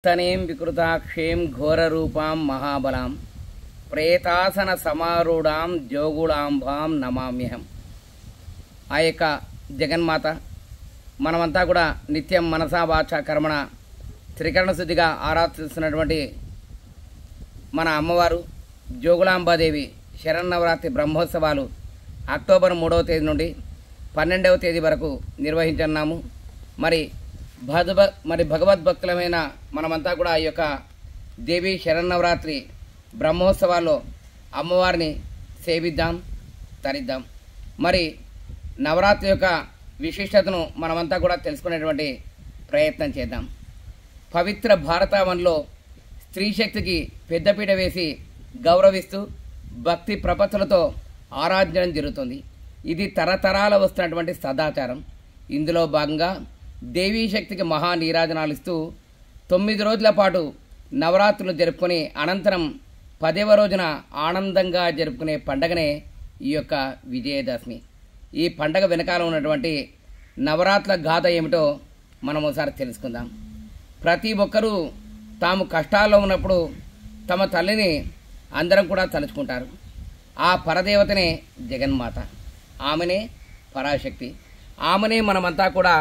తనేం వికృతాక్షేం ఘోరరూపాం మహాబలాం ప్రేతాసన సమారూఢాం జోగుళాంబాం నమామ్యహం. ఆ యొక్క జగన్మాత మనమంతా కూడా నిత్యం మనసా వాచ కర్మణ త్రికరణ శుద్ధిగా ఆరాధిస్తున్నటువంటి మన అమ్మవారు జోగులాంబాదేవి శరన్నవరాత్రి బ్రహ్మోత్సవాలు అక్టోబర్ 3వ తేదీ నుండి 12వ తేదీ వరకు నిర్వహించున్నాము. మరి భగవద్భక్తులమైన మనమంతా కూడా ఈ యొక్క దేవి శరన్నవరాత్రి బ్రహ్మోత్సవాల్లో అమ్మవారిని సేవిద్దాం, తరిద్దాం. మరి నవరాత్రి యొక్క విశిష్టతను మనమంతా కూడా తెలుసుకునేటువంటి ప్రయత్నం చేద్దాం. పవిత్ర భారతావనిలో స్త్రీ శక్తికి పెద్దపీట వేసి గౌరవిస్తూ భక్తి ప్రపత్తులతో ఆరాధన జరుగుతుంది. ఇది తరతరాల వస్తున్నటువంటి సదాచారం. ఇందులో భాగంగా దేవీ శక్తికి మహా నీరాజనాలు ఇస్తూ 9 రోజుల పాటు నవరాత్రులు జరుపుకొని అనంతరం 10వ రోజున ఆనందంగా జరుపుకునే పండగనే ఈ యొక్క విజయదశమి. ఈ పండగ వెనకాల ఉన్నటువంటి నవరాత్రుల గాథ ఏమిటో మనం ఒకసారి తెలుసుకుందాం. ప్రతి ఒక్కరూ తాము కష్టాల్లో ఉన్నప్పుడు తమ తల్లిని అందరం కూడా తలుచుకుంటారు. ఆ పరదేవతనే జగన్మాత, ఆమెనే పరాశక్తి, ఆమెనే మనమంతా కూడా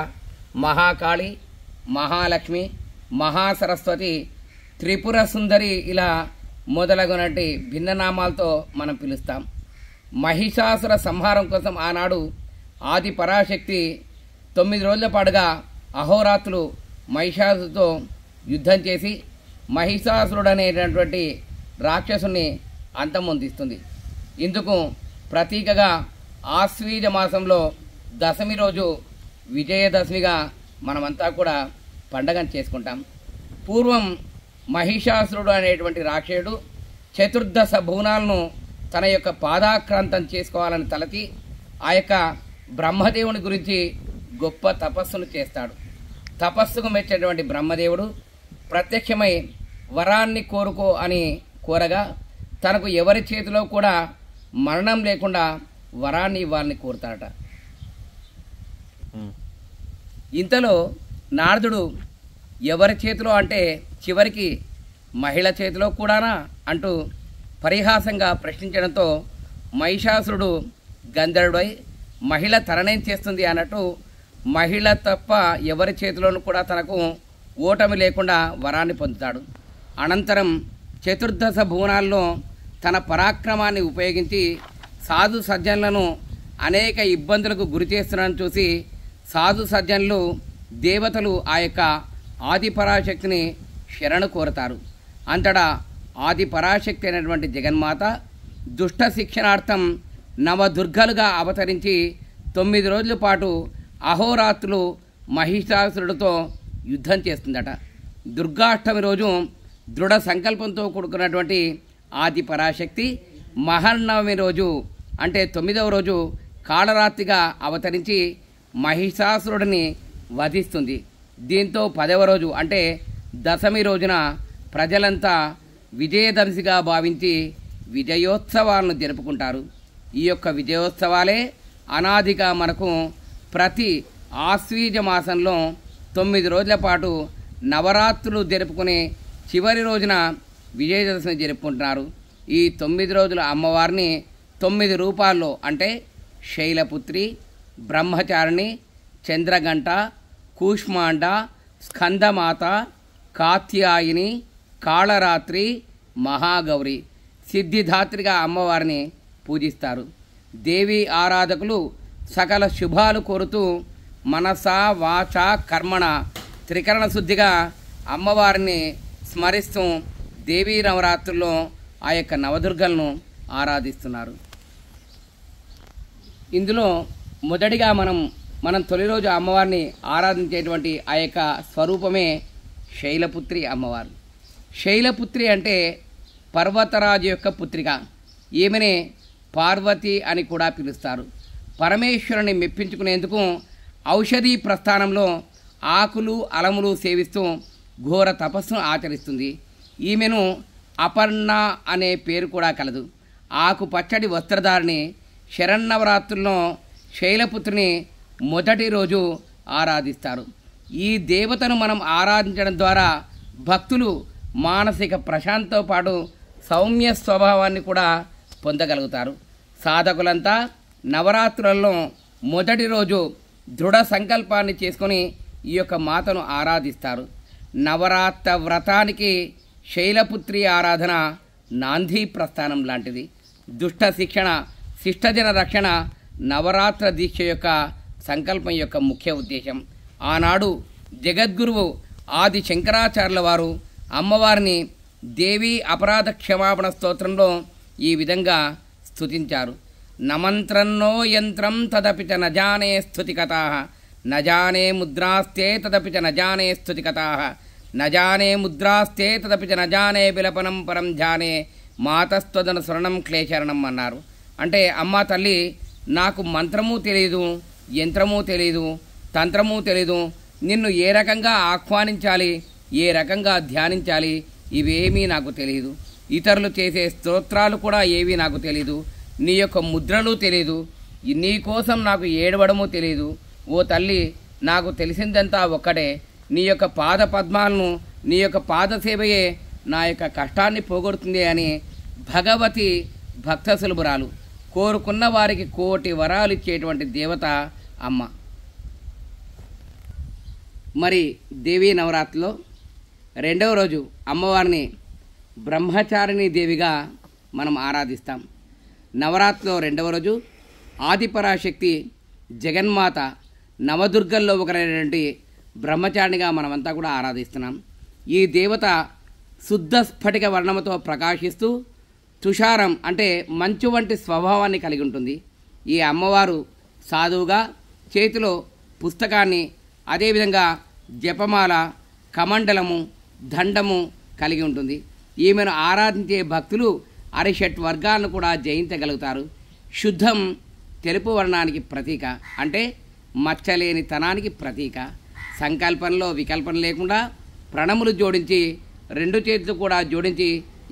మహాకాళి, మహాలక్ష్మి, మహాసరస్వతి, త్రిపుర సుందరి ఇలా మొదలగునటి భిన్ననామాలతో మనం పిలుస్తాం. మహిషాసుర సంహారం కోసం ఆనాడు ఆది పరాశక్తి 9 రోజుల పాటుగా అహోరాత్రులు మహిషాసురుతో యుద్ధం చేసి మహిషాసురుడు అనేటటువంటి రాక్షసుని అంతమొందిస్తుంది. ఇందుకు ప్రతీకగా ఆశ్వీజ మాసంలో దశమి రోజు విజయదశమిగా మనమంతా కూడా పండగను చేసుకుంటాం. పూర్వం మహిషాసురుడు అనేటువంటి రాక్షసుడు చతుర్దశ భువనాలను తన యొక్క పాదాక్రాంతం చేసుకోవాలని తలచి ఆ యొక్క బ్రహ్మదేవుని గురించి గొప్ప తపస్సును చేస్తాడు. తపస్సుకు మెచ్చేటువంటి బ్రహ్మదేవుడు ప్రత్యక్షమై వరాన్ని కోరుకో అని కోరగా తనకు ఎవరి చేతిలో కూడా మరణం లేకుండా వరాన్ని ఇవ్వాలని కోరుతాడట. ఇంతలో నారదుడు ఎవరి చేతిలో అంటే చివరికి మహిళ చేతిలో కూడానా అంటూ పరిహాసంగా ప్రశ్నించడంతో మహిషాసురుడు గంధర్వుడై మహిళ తననేం చేస్తుంది అన్నట్టు మహిళ తప్ప ఎవరి చేతిలోనూ కూడా తనకు ఓటమి లేకుండా వరాన్ని పొందుతాడు. అనంతరం చతుర్దశ భువనాల్లో తన పరాక్రమాన్ని ఉపయోగించి సాధు సజ్జనులను అనేక ఇబ్బందులకు గురి చేస్తున్నారని చూసి సాధు సజ్జనులు దేవతలు ఆ యొక్క ఆది పరాశక్తిని శరణు కోరతారు. అంతటా ఆది పరాశక్తి అయినటువంటి జగన్మాత దుష్ట శిక్షణార్థం నవదుర్గలుగా అవతరించి 9 రోజుల పాటు అహోరాత్రులు మహిషాసురుడితో యుద్ధం చేస్తుందట. దుర్గాష్టమి రోజు దృఢ సంకల్పంతో కూడుకున్నటువంటి ఆది పరాశక్తి మహర్నవమి రోజు అంటే 9వ రోజు కాళరాత్రిగా అవతరించి మహిషాసురుడిని వధిస్తుంది. దీంతో 10వ రోజు అంటే దశమి రోజున ప్రజలంతా విజయదశమిగా భావించి విజయోత్సవాలను జరుపుకుంటారు. ఈ యొక్క విజయోత్సవాలే అనాదిగా మనకు ప్రతి ఆశ్వీజ మాసంలో 9 రోజుల పాటు నవరాత్రులు జరుపుకునే చివరి రోజున విజయదశమి జరుపుకుంటున్నారు. ఈ 9 రోజుల అమ్మవారిని 9 రూపాల్లో అంటే శైలపుత్రి, బ్రహ్మచారిణి, చంద్రగంట, కూష్మాండ, స్కందమాత, కాత్యాయిని, కాళరాత్రి, మహాగౌరి, సిద్ధిదాత్రిగా అమ్మవారిని పూజిస్తారు. దేవి ఆరాధకులు సకల శుభాలు కోరుతూ మనసా వాచ కర్మణ త్రికరణ శుద్ధిగా అమ్మవారిని స్మరిస్తూ దేవీ నవరాత్రుల్లో ఆ యొక్క నవదుర్గలను ఆరాధిస్తున్నారు. ఇందులో మొదటిగా మనం తొలి రోజు అమ్మవారిని ఆరాధించేటువంటి ఆ యొక్క స్వరూపమే శైలపుత్రి అమ్మవారు. శైలపుత్రి అంటే పర్వతరాజు యొక్క పుత్రిక. ఈమెనే పార్వతి అని కూడా పిలుస్తారు. పరమేశ్వరుని మెప్పించుకునేందుకు ఔషధీ ప్రస్థానంలో ఆకులు అలములు సేవిస్తూ ఘోర తపస్సును ఆచరిస్తుంది. ఈమెను అపర్ణ అనే పేరు కూడా కలదు. ఆకు పచ్చడి వస్త్రధారిణి. శరన్నవరాత్రుల్లో శైలపుత్రిని మొదటి రోజు ఆరాధిస్తారు. ఈ దేవతను మనం ఆరాధించడం ద్వారా భక్తులు మానసిక ప్రశాంతతో పాటు సౌమ్య స్వభావాన్ని కూడా పొందగలుగుతారు. సాధకులంతా నవరాత్రులలో మొదటి రోజు దృఢ సంకల్పాన్ని చేసుకొని ఈ యొక్క మాతను ఆరాధిస్తారు. నవరాత్ర వ్రతానికి శైలపుత్రి ఆరాధన నాంది ప్రస్థానం లాంటిది. దుష్ట శిక్షణ, శిష్టజన రక్షణ నవరాత్ర దీక్ష యొక్క సంకల్పం యొక్క ముఖ్య ఉద్దేశం. ఆనాడు జగద్గురువు ఆది శంకరాచార్యుల వారు అమ్మవారిని దేవి అపరాధ క్షమాపణ స్తోత్రంలో ఈ విధంగా స్తుతించారు. నమంత్రన్నో యంత్రం తదపి చ నజానే స్తుతికథాః నజానే ముద్రాస్తే తదపి చ నజానే స్తుతికథాః నజానే ముద్రాస్తే తదపి చ నజానే విలపనం పరం జానే మాతస్త్వదన స్వర్ణం క్లేశరణం అన్నారు. అంటే అమ్మ తల్లి, నాకు మంత్రము తెలియదు, యంత్రము తెలియదు, తంత్రము తెలియదు, నిన్ను ఏ రకంగా ఆహ్వానించాలి, ఏ రకంగా ధ్యానించాలి ఇవేమీ నాకు తెలియదు. ఇతరులు చేసే స్తోత్రాలు కూడా ఏవి నాకు తెలియదు. నీ యొక్క ముద్రలు తెలియదు. నీ కోసం నాకు ఏడవడము తెలియదు. ఓ తల్లి, నాకు తెలిసిందంతా ఒక్కటే, నీ యొక్క పాద పద్మాలను, నీ యొక్క పాదసేవయే నా యొక్క కష్టాన్ని పోగొడుతుంది అని భగవతి భక్త సులభురాలు. కోరుకున్న వారికి కోటి వరాలు ఇచ్చేటువంటి దేవత అమ్మ. మరి దేవీ నవరాత్రిలో రెండవ రోజు అమ్మవారిని బ్రహ్మచారిణి దేవిగా మనం ఆరాధిస్తాం. నవరాత్రిలో రెండవ రోజు ఆదిపరాశక్తి జగన్మాత నవదుర్గల్లో ఒకరైనటువంటి బ్రహ్మచారిణిగా మనమంతా కూడా ఆరాధిస్తున్నాం. ఈ దేవత శుద్ధ స్ఫటిక వర్ణముతో ప్రకాశిస్తూ తుషారం అంటే మంచు వంటి స్వభావాన్ని కలిగి ఉంటుంది. ఈ అమ్మవారు సాధువుగా చేతిలో పుస్తకాన్ని, అదేవిధంగా జపమాల, కమండలము, దండము కలిగి ఉంటుంది. ఈమెను ఆరాధించే భక్తులు అరిషట్ వర్గాలను కూడా జయించగలుగుతారు. శుద్ధం తెలుపు వర్ణానికి ప్రతీక, అంటే మచ్చలేని తనానికి ప్రతీక. సంకల్పంలో వికల్పన లేకుండా ప్రణములు జోడించి, రెండు చేతులు కూడా జోడించి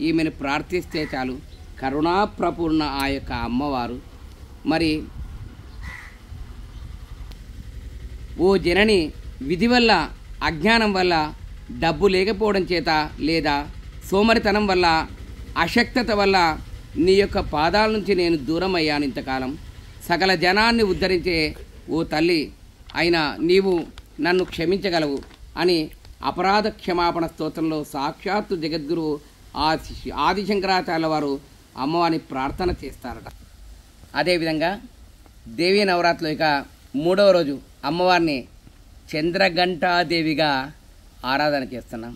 ఈమెను ప్రార్థిస్తే చాలు. కరుణాప్రపూర్ణ ఆ యొక్క అమ్మవారు. మరి ఓ జనని, విధి వల్ల, అజ్ఞానం వల్ల, డబ్బు లేకపోవడం చేత లేదా సోమరితనం వల్ల, అశక్తత వల్ల నీ యొక్క పాదాల నుంచి నేను దూరం అయ్యాను ఇంతకాలం. సకల జనాన్ని ఉద్ధరించే ఓ తల్లి అయినా నీవు నన్ను క్షమించగలవు అని అపరాధ క్షమాపణ స్తోత్రంలో సాక్షాత్తు జగద్గురు ఆదిశంకరాచార్యుల వారు అమ్మవారిని ప్రార్థన చేస్తారట. అదేవిధంగా దేవీ నవరాత్రిలో ఇక మూడవ రోజు అమ్మవారిని చంద్రఘంటాదేవిగా ఆరాధన చేస్తున్నాం.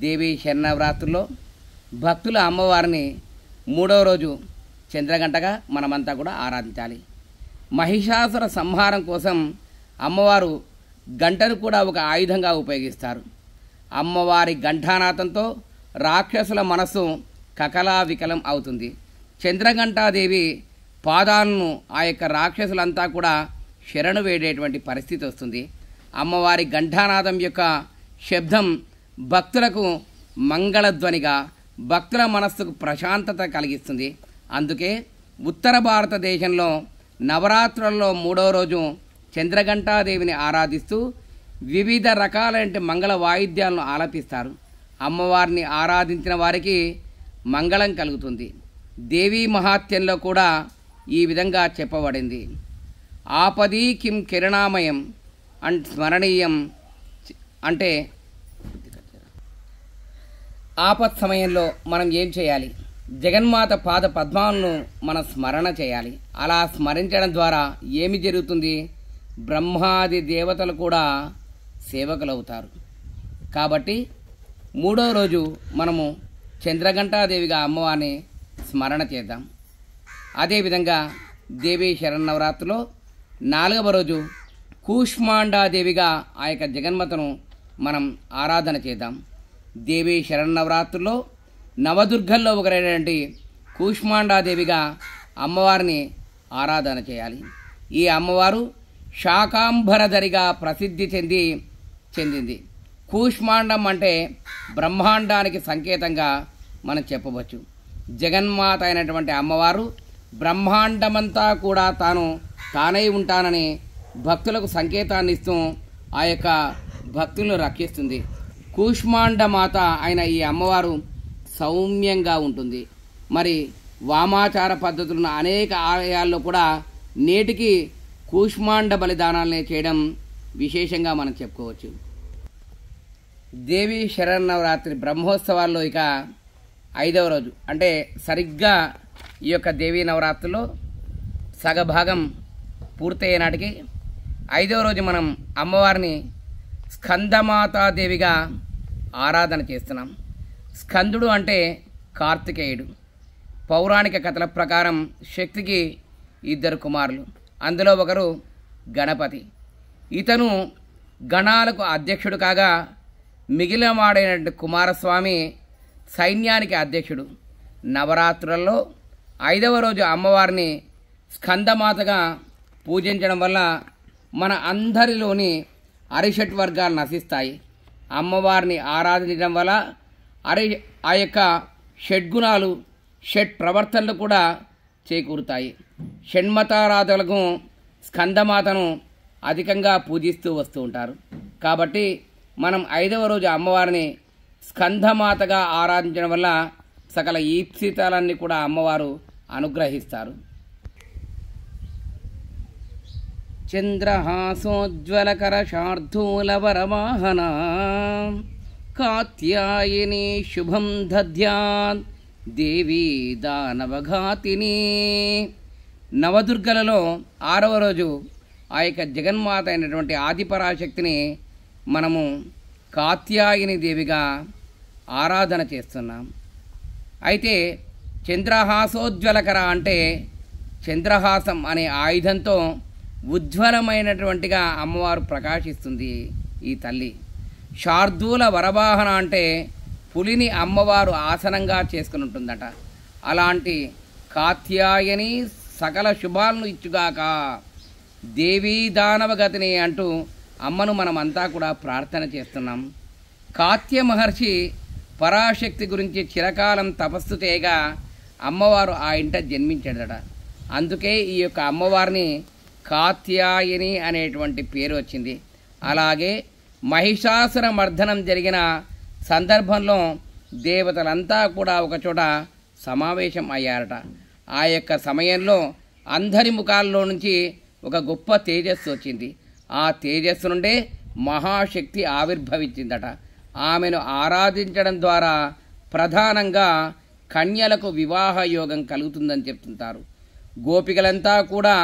దేవీ శరణవరాత్రుల్లో భక్తుల అమ్మవారిని మూడవ రోజు చంద్రగంటగా మనమంతా కూడా ఆరాధించాలి. మహిషాసుర సంహారం కోసం అమ్మవారు గంటను కూడా ఒక ఆయుధంగా ఉపయోగిస్తారు. అమ్మవారి ఘంటానాథంతో రాక్షసుల మనస్సు కకలా వికలం అవుతుంది. చంద్రఘంటాదేవి పాదాలను ఆ యొక్క రాక్షసులంతా కూడా శరణు వేడేటువంటి పరిస్థితి వస్తుంది. అమ్మవారి ఘంటానాదం యొక్క శబ్దం భక్తులకు మంగళధ్వనిగా, భక్తుల మనస్సుకు ప్రశాంతత కలిగిస్తుంది. అందుకే ఉత్తర భారతదేశంలో నవరాత్రులలో మూడవ రోజు చంద్రఘంటాదేవిని ఆరాధిస్తూ వివిధ రకాలైన మంగళ వాయిద్యాలను ఆలపిస్తారు. అమ్మవారిని ఆరాధించిన వారికి మంగళం కలుగుతుంది. దేవీ మహాత్యంలో కూడా ఈ విధంగా చెప్పబడింది. ఆపదీ కిం కిరణామయం స్మరణీయం, అంటే ఆపత్ సమయంలో మనం ఏం చేయాలి? జగన్మాత పాద పద్మాలను మనం స్మరణ చేయాలి. అలా స్మరించడం ద్వారా ఏమి జరుగుతుంది? బ్రహ్మాది దేవతలు కూడా సేవకులవుతారు. కాబట్టి మూడో రోజు మనము చంద్రఘంటాదేవిగా అమ్మవారిని స్మరణ చేద్దాం. అదేవిధంగా దేవీ శరన్నవరాత్రిలో నాలుగవ రోజు కూష్మాండాదేవిగా ఆ యొక్క జగన్మాతను మనం ఆరాధన చేద్దాం. దేవీ శరన్నవరాత్రిలో నవదుర్గల్లో ఒకరైనటువంటి కూష్మాండాదేవిగా అమ్మవారిని ఆరాధన చేయాలి. ఈ అమ్మవారు శాకాంబరధరిగా ప్రసిద్ధి చెందింది. కూష్మాండం అంటే బ్రహ్మాండానికి సంకేతంగా మనం చెప్పవచ్చు. జగన్మాత అయినటువంటి అమ్మవారు బ్రహ్మాండమంతా కూడా తానై ఉంటానని భక్తులకు సంకేతాన్ని ఇస్తూ ఆ యొక్క భక్తులను రక్షిస్తుంది. కూష్మాండమాత అయిన ఈ అమ్మవారు సౌమ్యంగా ఉంటుంది. మరి వామాచార పద్ధతులను అనేక ఆలయాల్లో కూడా నేటికి కూష్మాండ బలిదానాలనే చేయడం విశేషంగా మనం చెప్పుకోవచ్చు. దేవి శరన్నవరాత్రి బ్రహ్మోత్సవాల్లో ఇక 5వ రోజు అంటే సరిగ్గా ఈ యొక్క దేవీ నవరాత్రిలో సగభాగం పూర్తయ్యే నాటికి 5వ రోజు మనం అమ్మవారిని స్కందమాతాదేవిగా ఆరాధన చేస్తున్నాం. స్కందుడు అంటే కార్తికేయుడు. పౌరాణిక కథల ప్రకారం శక్తికి 2 కుమారులు, అందులో ఒకరు గణపతి. ఇతను గణాలకు అధ్యక్షుడు కాగా మిగిలిన వాడైన కుమారస్వామి సైన్యానికి అధ్యక్షుడు. నవరాత్రులలో 5వ రోజు అమ్మవారిని స్కందమాతగా పూజించడం వల్ల మన అందరిలోని అరిషట్ వర్గాలు నశిస్తాయి. అమ్మవారిని ఆరాధించడం వల్ల ఆ యొక్క షడ్గుణాలు షట్ ప్రవర్తనలు కూడా చేకూరుతాయి. షణ్మతారాధకులకు స్కందమాతను అధికంగా పూజిస్తూ వస్తూ ఉంటారు. కాబట్టి మనం 5వ రోజు అమ్మవారిని స్కందమాతగా ఆరాధించడం వల్ల సకల ఈప్సితాలన్నీ కూడా అమ్మవారు అనుగ్రహిస్తారు. చంద్రహాసోజ్వలకర శార్దూలవరవాహన కాత్యాయని శుభం దద్యాన్ దేవీ దానవఘాతిని. నవదుర్గలలో 6వ రోజు ఆ యొక్క జగన్మాత అయినటువంటి ఆదిపరాశక్తిని మనము కాత్యాయని దేవిగా ఆరాధన చేస్తున్నాం. అయితే చంద్రహాసోజ్వలకర అంటే చంద్రహాసం అనే ఆయుధంతో ఉజ్వలమైనటువంటిగా అమ్మవారు ప్రకాశిస్తుంది ఈ తల్లి. శార్దూల వరవాహన అంటే పులిని అమ్మవారు ఆసనంగా చేసుకుని ఉంటుందట. అలాంటి కాత్యాయని సకల శుభాలను ఇచ్చుగాక దేవీ దానవగతిని అంటూ అమ్మను మనమంతా కూడా ప్రార్థన చేస్తున్నాం. కాత్య మహర్షి పరాశక్తి గురించి చిరకాలం తపస్సు చేయగా అమ్మవారు ఆ ఇంట జన్మించాడట. అందుకే ఈ యొక్క అమ్మవారిని కాత్యాయని అనేటువంటి పేరు వచ్చింది. అలాగే మహిషాసుర మర్దనం జరిగిన సందర్భంలో దేవతలంతా కూడా ఒకచోట సమావేశం అయ్యారట. ఆ యొక్క సమయంలో అందరి ముఖాల్లో నుంచి ఒక గొప్ప తేజస్సు వచ్చింది. ఆ తేజస్సు నుండే మహాశక్తి ఆవిర్భవించిందట. ఆమెను ఆరాధించడం ద్వారా ప్రధానంగా కన్యలకు వివాహ యోగం కలుగుతుందని చెప్తుంటారు. గోపికలంతా కూడా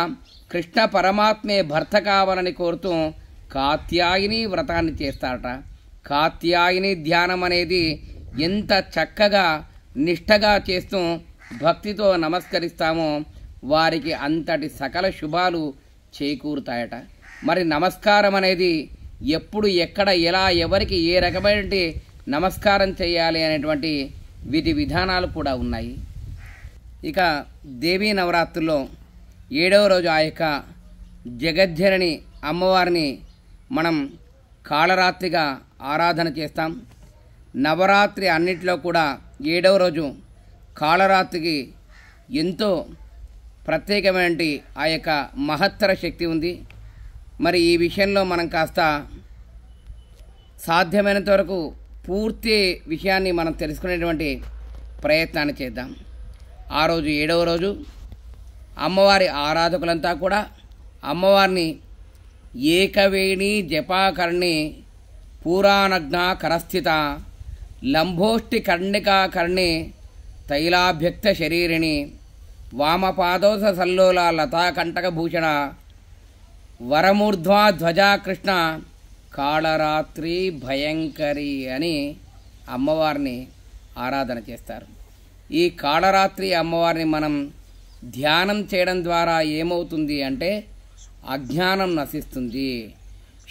కృష్ణ పరమాత్మే భర్త కావాలని కోరుతూ కాత్యాయని వ్రతాన్ని చేస్తారట. కాత్యాయని ధ్యానం అనేది ఎంత చక్కగా నిష్ఠగా చేస్తూ భక్తితో నమస్కరిస్తామో వారికి అంతటి సకల శుభాలు చేకూరుతాయట. మరి నమస్కారం అనేది ఎప్పుడు ఎక్కడ ఎలా ఎవరికి ఏ రకమైన నమస్కారం చేయాలి అనేటువంటి విధి విధానాలు కూడా ఉన్నాయి. ఇక దేవీ నవరాత్రుల్లో 7వ రోజు ఆ యొక్క జగజ్జనని అమ్మవారిని మనం కాళరాత్రిగా ఆరాధన చేస్తాం. నవరాత్రి అన్నిటిలో కూడా 7వ రోజు కాళరాత్రికి ఎంతో ప్రత్యేకమైన ఆ యొక్క మహత్తర శక్తి ఉంది. మరి ఈ విషయంలో మనం కాస్త సాధ్యమైనంత వరకు పూర్తి విషయాన్ని మనం తెలుసుకునేటువంటి ప్రయత్నాన్ని చేద్దాం. ఆ రోజు 7వ రోజు అమ్మవారి ఆరాధకులంతా కూడా అమ్మవారిని ఏకవేణి జపాకర్ణి పూరానగ్న కరస్థిత లంబోష్టి కర్ణికాకర్ణి తైలాభ్యక్త శరీరిణి వామపాదోస సల్లోల లతాకంటకభూషణ వరమూర్ధ్వా ధ్వజాకృష్ణ కాళరాత్రి భయంకరి అని అమ్మవారిని ఆరాధన చేస్తారు. ఈ కాళరాత్రి అమ్మవారిని మనం ధ్యానం చేయడం ద్వారా ఏమవుతుంది అంటే అజ్ఞానం నశిస్తుంది.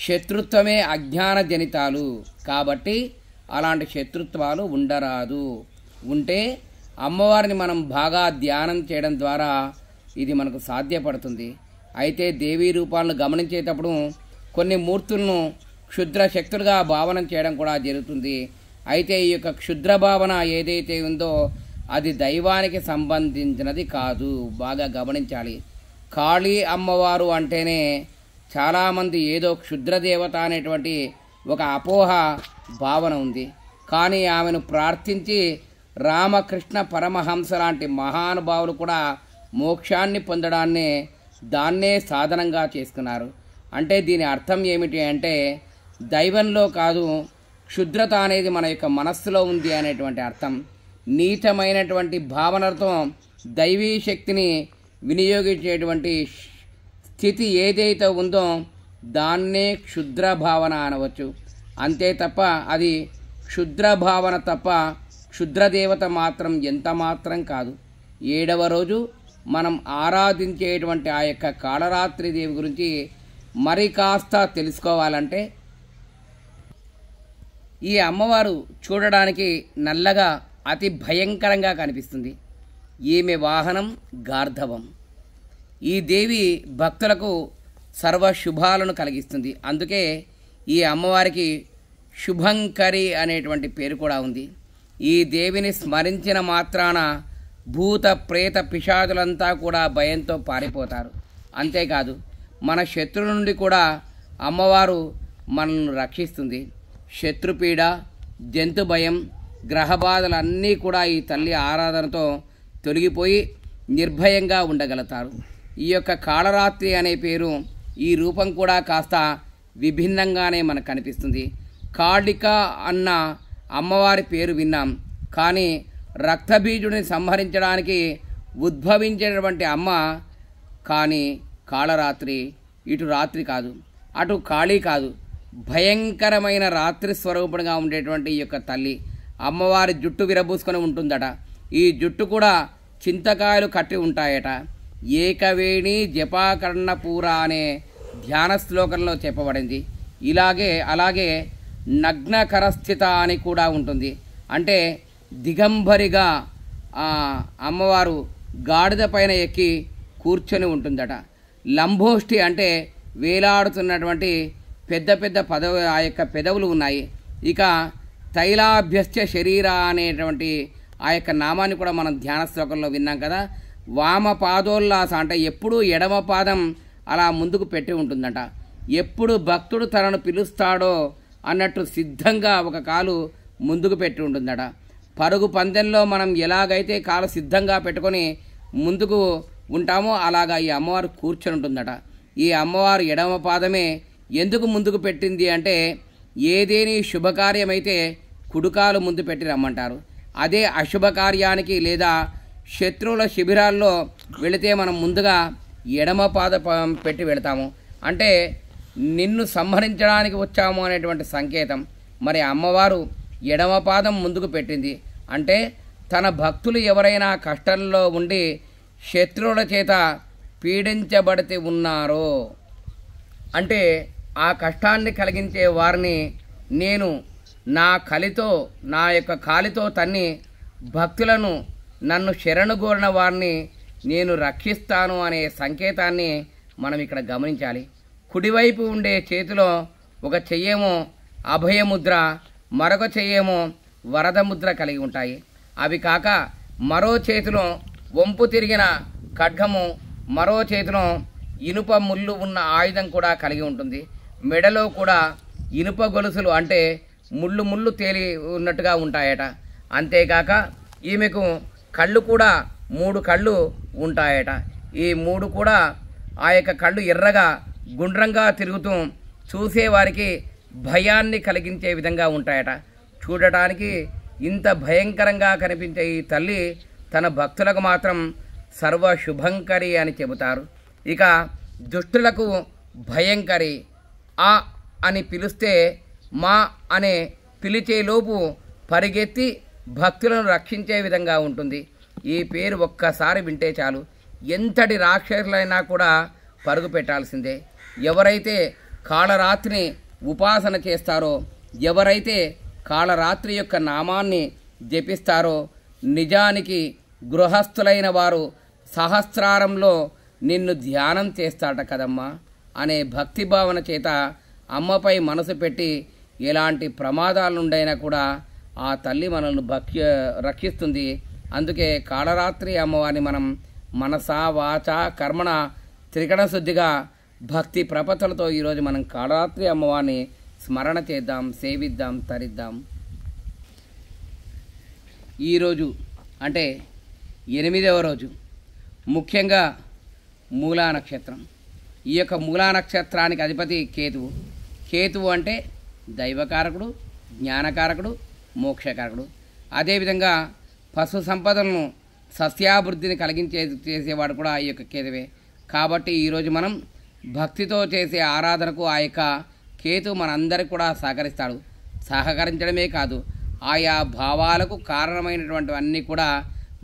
శత్రుత్వమే అజ్ఞాన జనితాలు కాబట్టి అలాంటి శత్రుత్వాలు ఉండరాదు. ఉంటే అమ్మవారిని మనం బాగా ధ్యానం చేయడం ద్వారా ఇది మనకు సాధ్యపడుతుంది. అయితే దేవీ రూపాలను గమనించేటప్పుడు కొన్ని మూర్తులను క్షుద్ర శక్తులుగా భావన చేయడం కూడా జరుగుతుంది. అయితే ఈ యొక్క క్షుద్ర భావన ఏదైతే ఉందో అది దైవానికి సంబంధించినది కాదు. బాగా గమనించాలి. కాళీ అమ్మవారు అంటేనే చాలామంది ఏదో క్షుద్ర దేవత అనేటువంటి ఒక అపోహ భావన ఉంది. కానీ ఆమెను ప్రార్థించి రామకృష్ణ పరమహంస లాంటి మహానుభావులు కూడా మోక్షాన్ని పొందడాన్ని దాన్నే సాధనంగా చేసుకున్నారు. అంటే దీని అర్థం ఏమిటి అంటే దైవంలో కాదు, క్షుద్రత అనేది మన యొక్క మనస్సులో ఉంది అనేటువంటి అర్థం. నీచమైనటువంటి భావనలతో దైవీ శక్తిని వినియోగించేటువంటి స్థితి ఏదైతే ఉందో దాన్నే క్షుద్ర భావన అనవచ్చు. అంతే తప్ప అది క్షుద్ర భావన తప్ప క్షుద్రదేవత మాత్రం ఎంత మాత్రం కాదు. 7వ రోజు మనం ఆరాధించేటువంటి ఆ యొక్క కాళరాత్రి దేవి గురించి మరి కాస్త తెలుసుకోవాలంటే, ఈ అమ్మవారు చూడడానికి నల్లగా అతి భయంకరంగా కనిపిస్తుంది. ఈమె వాహనం గార్ధవం. ఈ దేవి భక్తులకు సర్వ శుభాలను కలిగిస్తుంది. అందుకే ఈ అమ్మవారికి శుభంకరి అనేటువంటి పేరు కూడా ఉంది. ఈ దేవిని స్మరించిన మాత్రాన భూత ప్రేత పిశాచులంతా కూడా భయంతో పారిపోతారు. అంతేకాదు మన శత్రువు నుండి కూడా అమ్మవారు మనల్ని రక్షిస్తుంది. శత్రుపీడ, జంతు భయం, గ్రహబాధలన్నీ కూడా ఈ తల్లి ఆరాధనతో తొలగిపోయి నిర్భయంగా ఉండగలుగుతారు. ఈ యొక్క కాళరాత్రి అనే పేరు, ఈ రూపం కూడా కాస్త విభిన్నంగానే మనకు కనిపిస్తుంది. కాళిక అన్న అమ్మవారి పేరు విన్నాం, కానీ రక్తబీజుడిని సంహరించడానికి ఉద్భవించినటువంటి అమ్మ కానీ కాళరాత్రి ఇటు రాత్రి కాదు, అటు కాళీ కాదు, భయంకరమైన రాత్రి స్వరూపంగా ఉండేటువంటి ఈ యొక్క తల్లి అమ్మవారి జుట్టు విరబూసుకొని ఉంటుందట. ఈ జుట్టు కూడా చింతకాయలు కట్టి ఉంటాయట. ఏకవేణి జపాకర్ణపూర అనే ధ్యాన శ్లోకంలో చెప్పబడింది. అలాగే నగ్నకరస్థిత అని కూడా ఉంటుంది. అంటే దిగంబరిగా అమ్మవారు గాడిద పైన ఎక్కి కూర్చొని ఉంటుందట. లంబోష్టి అంటే వేలాడుతున్నటువంటి పెద్ద పెద్ద ఆ యొక్క పెదవులు ఉన్నాయి. ఇక తైలాభ్యస్య శరీర అనేటువంటి ఆ యొక్క నామాన్ని కూడా మనం ధ్యాన శ్లోకంలో విన్నాం కదా. వామ పాదోల్లాస అంటే ఎప్పుడు ఎడమ పాదం అలా ముందుకు పెట్టి ఉంటుందట. ఎప్పుడు భక్తుడు తనను పిలుస్తాడో అన్నట్టు సిద్ధంగా ఒక కాలు ముందుకు పెట్టి ఉంటుందట. పరుగు పందెంలో మనం ఎలాగైతే కాలు సిద్ధంగా పెట్టుకొని ముందుకు ఉంటామో అలాగా ఈ అమ్మవారు కూర్చొని ఉంటుందట. ఈ అమ్మవారు ఎడమ పాదమే ఎందుకు ముందుకు పెట్టింది అంటే, ఏదేని శుభకార్యమైతే కుడికాలు ముందు పెట్టి రమ్మంటారు. అదే అశుభకార్యానికి లేదా శత్రువుల శిబిరాల్లో వెళితే మనం ముందుగా ఎడమ పాద పెట్టి వెళతాము. అంటే నిన్ను సంహరించడానికి వచ్చాము అనేటువంటి సంకేతం. మరి అమ్మవారు ఎడమ పాదం ముందుకు పెట్టింది అంటే తన భక్తులు ఎవరైనా కష్టంలో ఉండి శత్రువుల చేత పీడించబడితే ఉన్నారో అంటే ఆ కష్టాన్ని కలిగించే వారిని నేను నా యొక్క కాలితో తన్ని భక్తులను నన్ను శరణుగోరిన వారిని నేను రక్షిస్తాను అనే సంకేతాన్ని మనం ఇక్కడ గమనించాలి. కుడివైపు ఉండే చేతిలో ఒక చెయ్యేమో అభయముద్ర, మరొక చెయ్యేమో వరద ముద్ర కలిగి ఉంటాయి. అవి కాక మరో చేతిలో వంపు తిరిగిన ఖడ్గము, మరో చేతిలో ఇనుప ముళ్ళు ఉన్న ఆయుధం కూడా కలిగి ఉంటుంది. మెడలో కూడా ఇనుప గొలుసులు అంటే ముళ్ళు తేలి ఉన్నట్టుగా ఉంటాయట. అంతేకాక ఈమెకు కళ్ళు కూడా 3 కళ్ళు ఉంటాయట. ఈ 3 కూడా ఆ యొక్క కళ్ళు ఎర్రగా గుండ్రంగా తిరుగుతూ చూసేవారికి భయాన్ని కలిగించే విధంగా ఉంటాయట. చూడటానికి ఇంత భయంకరంగా కనిపించే ఈ తల్లి తన భక్తులకు మాత్రం సర్వ శుభంకరి అని చెబుతారు. ఇక దుష్టులకు భయంకరి. ఆ అని పిలిస్తే మా అనే పిలిచేలోపు పరిగెత్తి భక్తులను రక్షించే విధంగా ఉంటుంది. ఈ పేరు ఒక్కసారి వింటే చాలు, ఎంతటి రాక్షసులైనా కూడా పరుగు పెట్టాల్సిందే. ఎవరైతే కాళరాత్రిని ఉపాసన చేస్తారో, ఎవరైతే కాళరాత్రి యొక్క నామాన్ని జపిస్తారో నిజానికి గృహస్థులైన వారు సహస్రారంలో నిన్ను ధ్యానం చేస్తాట కదమ్మా అనే భక్తిభావన చేత అమ్మపై మనసు పెట్టి ఎలాంటి ప్రమాదాల నుండైనా కూడా ఆ తల్లి మనల్ని రక్షిస్తుంది. అందుకే కాళరాత్రి అమ్మవారిని మనం మనస వాచ కర్మణ త్రికరణ శుద్ధిగా భక్తి ప్రపత్తులతో ఈరోజు మనం కాళరాత్రి అమ్మవారిని స్మరణ చేద్దాం, సేవిద్దాం, తరిద్దాం. ఈరోజు అంటే 8వ రోజు ముఖ్యంగా మూలా నక్షత్రం. ఈ యొక్క మూలా నక్షత్రానికి అధిపతి కేతువు. కేతువు అంటే దైవకారకుడు, జ్ఞానకారకుడు, మోక్షకారకుడు. అదేవిధంగా పశు సంపదలను సస్యాభివృద్ధిని చేసేవాడు కూడా ఈ యొక్క కేతువే. కాబట్టి ఈరోజు మనం భక్తితో చేసే ఆరాధనకు ఆ యొక్క కేతు మనందరికి కూడా సహకరిస్తాడు. సహకరించడమే కాదు, ఆయా భావాలకు కారణమైనటువంటివన్నీ కూడా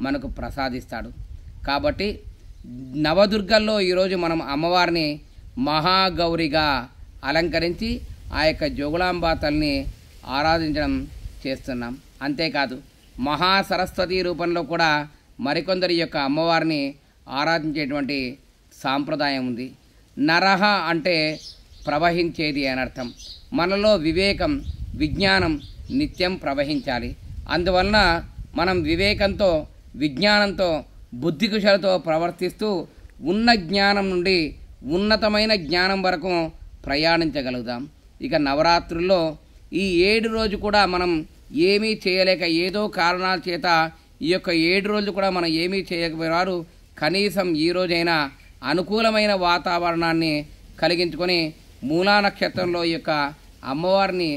మనకు ప్రసాదిస్తాడు. కాబట్టి నవదుర్గల్లో ఈరోజు మనం అమ్మవారిని మహాగౌరిగా అలంకరించి ఆ యొక్క జోగులాంబ తల్లిని ఆరాధించడం చేస్తున్నాం. అంతేకాదు మహాసరస్వతి రూపంలో కూడా మరికొందరి యొక్క అమ్మవారిని ఆరాధించేటువంటి సాంప్రదాయం ఉంది. నరహ అంటే ప్రవహించేది అని అర్థం. మనలో వివేకం, విజ్ఞానం నిత్యం ప్రవహించాలి. అందువలన మనం వివేకంతో, విజ్ఞానంతో, బుద్ధికుశలతో ప్రవర్తిస్తూ ఉన్న జ్ఞానం నుండి ఉన్నతమైన జ్ఞానం వరకు ప్రయాణించగలుగుతాం. ఇక నవరాత్రుల్లో ఈ 7 రోజు కూడా మనం ఏమీ చేయలేక ఏదో కారణాల చేత ఈ యొక్క 7 రోజులు కూడా మనం ఏమీ చేయకపోయారు. కనీసం ఈ రోజైనా అనుకూలమైన వాతావరణాన్ని కలిగించుకొని మూలా నక్షత్రంలో ఈ యొక్క అమ్మవారిని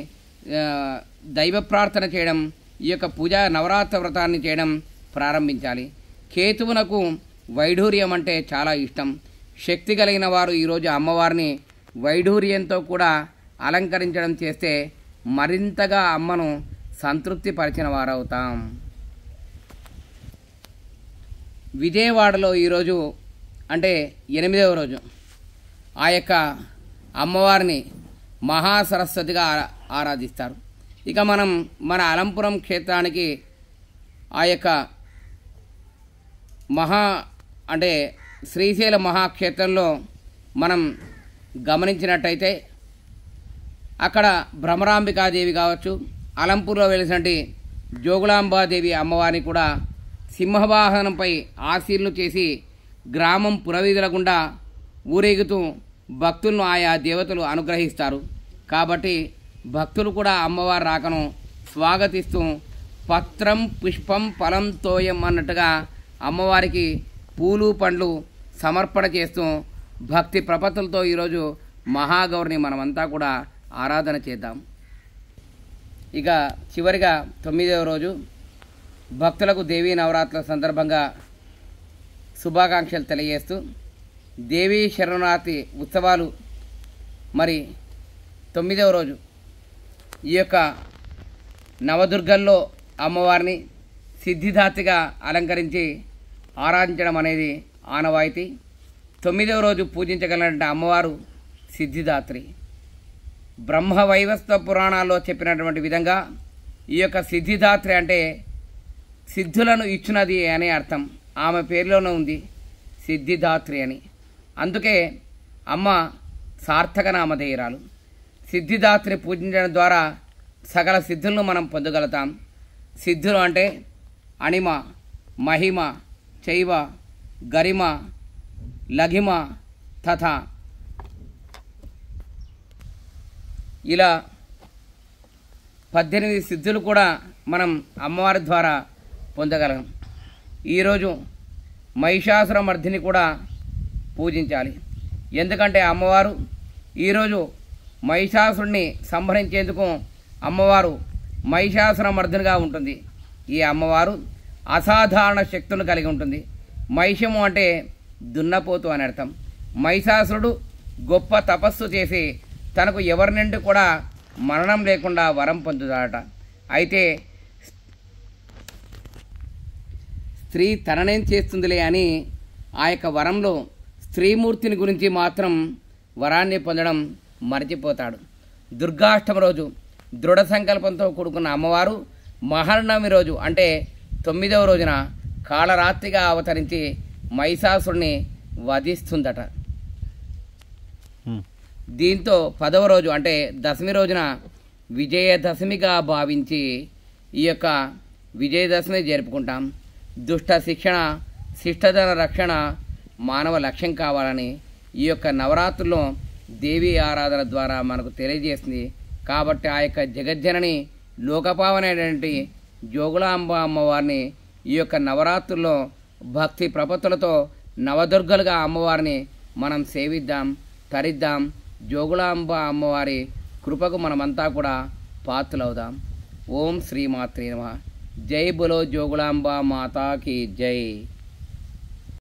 దైవ ప్రార్థన చేయడం, ఈ యొక్క పూజా నవరాత్రి వ్రతాన్ని చేయడం ప్రారంభించాలి. కేతువునకు వైఢూర్యం అంటే చాలా ఇష్టం. శక్తి కలిగిన వారు ఈరోజు అమ్మవారిని వైఢూర్యంతో కూడా అలంకరించడం చేస్తే మరింతగా అమ్మను సంతృప్తి పరిచిన వారవుతాం. విజయవాడలో ఈరోజు అంటే 8వ రోజు ఆ యొక్క అమ్మవారిని మహాసరస్వతిగా ఆరాధిస్తారు. ఇక మనం మన అలంపురం క్షేత్రానికి ఆ యొక్క అంటే శ్రీశైల మహాక్షేత్రంలో మనం గమనించినట్టయితే అక్కడ భ్రమరాంబికాదేవి కావచ్చు, అలంపూర్లో వెలిసినటువంటి జోగులాంబాదేవి అమ్మవారిని కూడా సింహవాహనంపై ఆశీర్లు చేసి గ్రామం పురవీధుల గుండా ఊరేగుతూ భక్తులను ఆయా దేవతలు అనుగ్రహిస్తారు. కాబట్టి భక్తులు కూడా అమ్మవారి రాకను స్వాగతిస్తూ పత్రం పుష్పం ఫలం తోయం అన్నట్టుగా అమ్మవారికి పూలు పండ్లు సమర్పణ చేస్తూ భక్తి ప్రపత్తులతో ఈరోజు మహాగౌరిని మనమంతా కూడా ఆరాధన చేద్దాం. ఇక చివరిగా 9వ రోజు భక్తులకు దేవీ నవరాత్రుల సందర్భంగా శుభాకాంక్షలు తెలియజేస్తూ దేవీ శరణార్థి ఉత్సవాలు మరి 9వ రోజు ఈ యొక్క నవదుర్గల్లో అమ్మవారిని సిద్ధిదాత్రిగా అలంకరించి ఆరాధించడం అనేది ఆనవాయితీ. 9వ రోజు పూజించగలిగిన అమ్మవారు సిద్ధిదాత్రి. బ్రహ్మవైవస్వ పురాణాల్లో చెప్పినటువంటి విధంగా ఈ యొక్క సిద్ధిదాత్రి అంటే సిద్ధులను ఇచ్చినది అనే అర్థం. ఆమె పేరులోనే ఉంది సిద్ధిదాత్రి అని. అందుకే అమ్మ సార్థక నామధేయురాలు. సిద్ధిదాత్రిని పూజించడం ద్వారా సకల సిద్ధులను మనం పొందగలుగుతాం. సిద్ధులు అంటే అణిమ, మహిమ, చైవ, గరిమ, లఘిమ తథా ఇలా 18 సిద్ధులు కూడా మనం అమ్మవారి ద్వారా పొందగలం. ఈరోజు మహిషాసురమర్ధిని కూడా పూజించాలి. ఎందుకంటే అమ్మవారు ఈరోజు మహిషాసురుణ్ణి సంహరించేందుకు అమ్మవారు మహిషాసురమర్ధినిగా ఉంటుంది. ఈ అమ్మవారు అసాధారణ శక్తులను కలిగి ఉంటుంది. మహిషము అంటే దున్నపోతు అని అర్థం. మహిషాసురుడు గొప్ప తపస్సు చేసి తనకు ఎవరి నుండి కూడా మరణం లేకుండా వరం పొందుతాడట. అయితే స్త్రీ తననేం చేస్తుందిలే అని ఆ యొక్క వరంలో స్త్రీమూర్తిని గురించి మాత్రం వరాన్ని పొందడం మర్చిపోతాడు. దుర్గాష్టమి రోజు దృఢ సంకల్పంతో కూడుకున్న అమ్మవారు మహర్నవమి రోజు అంటే 9వ రోజున కాళరాత్రిగా అవతరించి మహిషాసురుని వధిస్తుందట. దీంతో 10వ రోజు అంటే దశమి రోజున విజయదశమిగా భావించి ఈ యొక్క విజయదశమి జరుపుకుంటాం. దుష్ట శిక్షణ, శిష్టధన రక్షణ మానవ లక్ష్యం కావాలని ఈ యొక్క నవరాత్రుల్లో దేవీ ఆరాధన ద్వారా మనకు తెలియజేస్తుంది. కాబట్టి ఆ యొక్క జగజ్జనని లోకపావనైనటువంటి జోగులాంబ అమ్మవారిని ఈ యొక్క నవరాత్రుల్లో భక్తి ప్రపత్తులతో నవదుర్గలుగా అమ్మవారిని మనం సేవిద్దాం, తరిద్దాం. జోగులాంబ అమ్మవారి కృపకు మనమంతా కూడా పాత్రులవుదాం. ఓం శ్రీమాత్రే నమః. జై బులో జోగులాంబ మాతాకి జై.